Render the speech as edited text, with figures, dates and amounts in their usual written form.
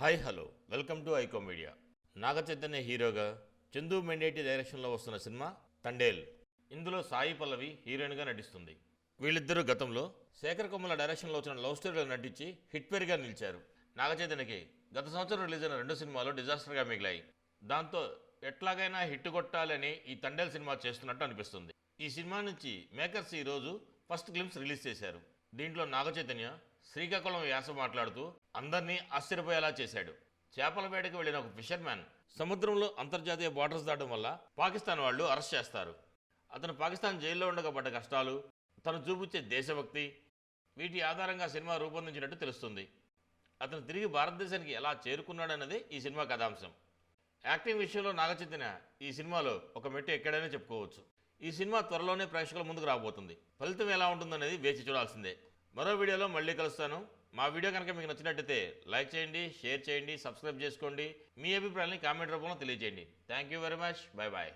Hi hello welcome to ఐకో media. Naga Chaitanya హీరోగా చందు మెండేటి డైరెక్షన్లో వస్తున్న సినిమా తండేల్. ఇందులో సాయి పల్లవి హీరోయిన్గా నటిస్తుంది. వీళ్ళిద్దరూ గతంలో శేఖర్ కొమ్మల డైరెక్షన్లో వచ్చిన లవ్ స్టోరీలో నటించి హిట్ పేరుగా నిలిచారు. నాగ చైతన్యకి గత సంవత్సరం రిలీజ్ అయిన 2 సినిమాలు డిజాస్టర్గా మిగిలాయి. దాంతో ఎట్లాగైనా హిట్ కొట్టాలని ఈ తండేల్ సినిమా చేస్తున్నట్టు అనిపిస్తుంది. ఈ సినిమా నుంచి మేకర్స్ ఈరోజు ఫస్ట్ గ్లిమ్స్ రిలీజ్ చేశారు. దీంట్లో నాగ చైతన్య శ్రీకాకుళం యాస మాట్లాడుతూ అందరినీ ఆశ్చర్యపోయేలా చేశాడు. చేపల వేటకు వెళ్లిన ఒక ఫిషర్ మ్యాన్ సముద్రంలో అంతర్జాతీయ బార్డర్స్ దాటం వల్ల పాకిస్తాన్ వాళ్ళు అరెస్ట్ చేస్తారు. అతను పాకిస్తాన్ జైల్లో ఉండగా పడ్డ కష్టాలు, తను చూపించే దేశభక్తి, వీటి ఆధారంగా సినిమా రూపొందించినట్టు తెలుస్తుంది. అతను తిరిగి భారతదేశానికి ఎలా చేరుకున్నాడన్నది ఈ సినిమా కథాంశం. యాక్టింగ్ విషయంలో నాగ చైతన్య ఈ సినిమాలో ఒక మెట్టు ఎక్కడైనా చెప్పుకోవచ్చు. ఈ సినిమా త్వరలోనే ప్రేక్షకుల ముందుకు రాబోతుంది. ఫలితం ఎలా ఉంటుందనేది వేచి చూడాల్సిందే. మరో వీడియోలో మళ్ళీ కలుస్తాను. మా వీడియో కనుక మీకు నచ్చినట్టయితే లైక్ చేయండి, షేర్ చేయండి, సబ్స్క్రైబ్ చేసుకోండి. మీ అభిప్రాయాన్ని కామెంట్ రూపంలో తెలియజేయండి. Thank you very much. Bye bye.